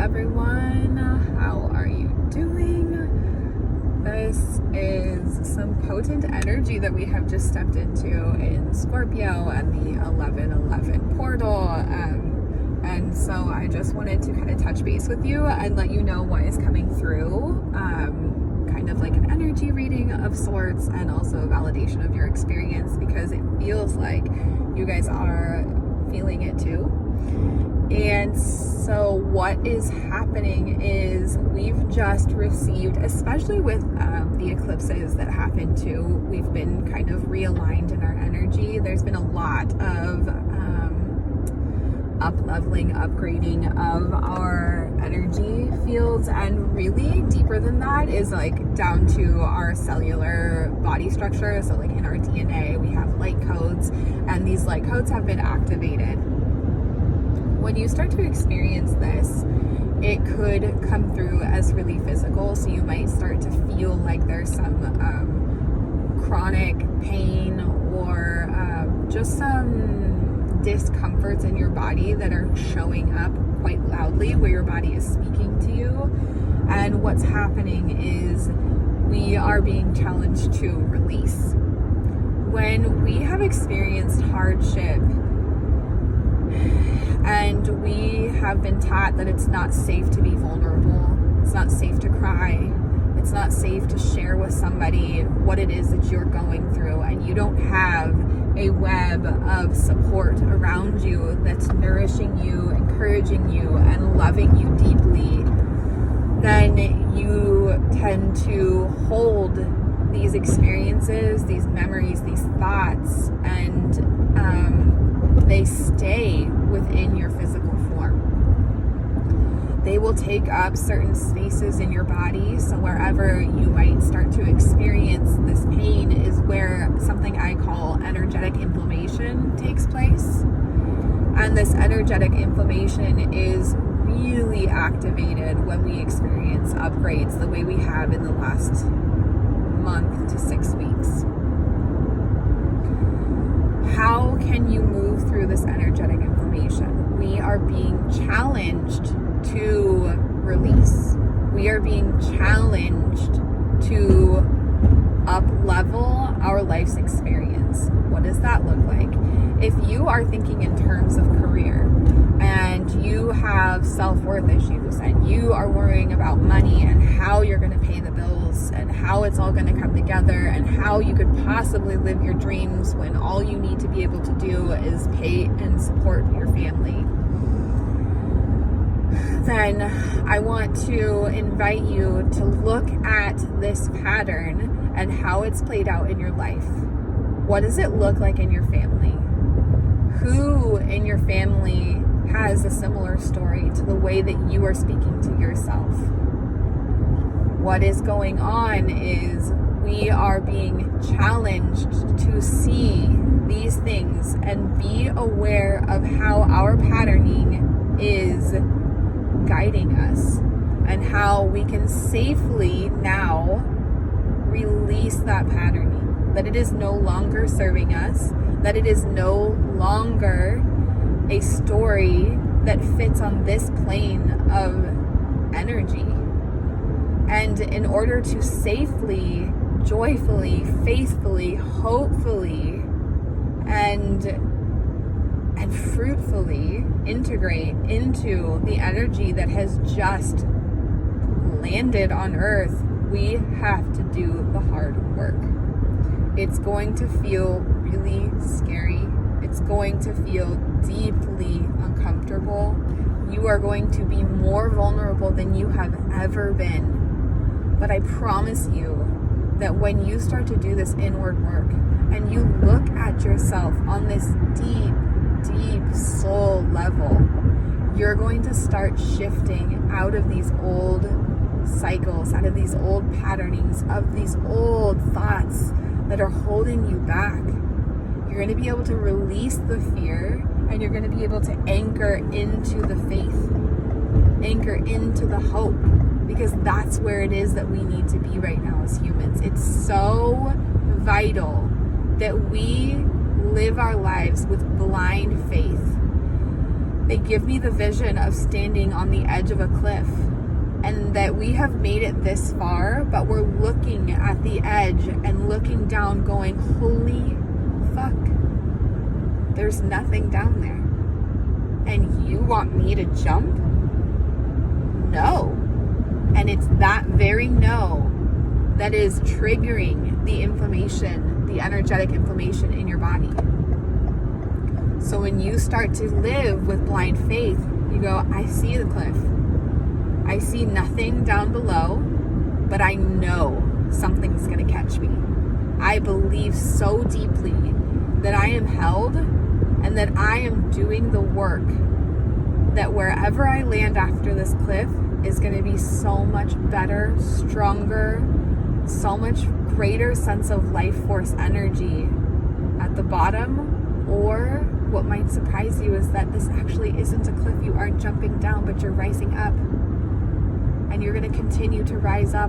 everyone. How are you doing? This is some potent energy that we have just stepped into in Scorpio and the 11/11 portal. And so I just wanted to kind of touch base with you and let you know what is coming through. Kind of like an energy reading of sorts, and also a validation of your experience, because it feels like you guys are feeling it too. And so what is happening is we've just received, especially with the eclipses that happen too, we've been kind of realigned in our energy. There's been a lot of up-leveling, upgrading of our energy fields, and really deeper than that is like down to our cellular body structure. So like in our DNA, we have light codes, and these light codes have been activated. When you start to experience this, it could come through as really physical. So you might start to feel like there's some chronic pain or just some discomforts in your body that are showing up quite loudly, where your body is speaking to you. And what's happening is we are being challenged to release. When we have experienced hardship, and we have been taught that it's not safe to be vulnerable, it's not safe to cry, it's not safe to share with somebody what it is that you're going through, and you don't have a web of support around you that's nourishing you, encouraging you, and loving you deeply, then you tend to hold these experiences, these memories, these thoughts, and they stay within your physical form. They will take up certain spaces in your body. So wherever you might start to experience this pain is where something I call energetic inflammation takes place. And this energetic inflammation is really activated when we experience upgrades the way we have in the last month to 6 weeks. How can you move through this energetic inflammation? We are being challenged to release. We are being challenged to up-level our life's experience. What does that look like? If you are thinking in terms of career, and you have self-worth issues, and you are worrying about money and how you're going to pay the bills and how it's all going to come together and how you could possibly live your dreams when all you need to be able to do is pay and support your family, then I want to invite you to look at this pattern and how it's played out in your life. What does it look like in your family? Who in your family has a similar story to the way that you are speaking to yourself? What is going on is we are being challenged to see these things and be aware of how our patterning is guiding us, and how we can safely now release that patterning, that it is no longer serving us, that it is no longer a story that fits on this plane of energy. And in order to safely, joyfully, faithfully, hopefully, and fruitfully integrate into the energy that has just landed on Earth, we have to do the hard work. It's going to feel really scary. It's going to feel deeply uncomfortable. You are going to be more vulnerable than you have ever been. But I promise you that when you start to do this inward work and you look at yourself on this deep soul level, you're going to start shifting out of these old cycles, out of these old patternings, of these old thoughts that are holding you back. You're going to be able to release the fear, and you're going to be able to anchor into the faith, anchor into the hope, because that's where it is that we need to be right now as humans. It's so vital that we live our lives with blind faith, They give me the vision of standing on the edge of a cliff, and that we have made it this far, but we're looking at the edge and looking down going, holy fuck, there's nothing down there. And you want me to jump? No. And it's that very no that is triggering the inflammation, the energetic inflammation in your body. So when you start to live with blind faith, you go, I see the cliff. I see nothing down below, but I know something's going to catch me. I believe so deeply that I am held and that I am doing the work, that wherever I land after this cliff is going to be so much better, stronger, so much greater sense of life force energy at the bottom. Or what might surprise you is that this actually isn't a cliff. You aren't jumping down, but you're rising up. And you're going to continue to rise up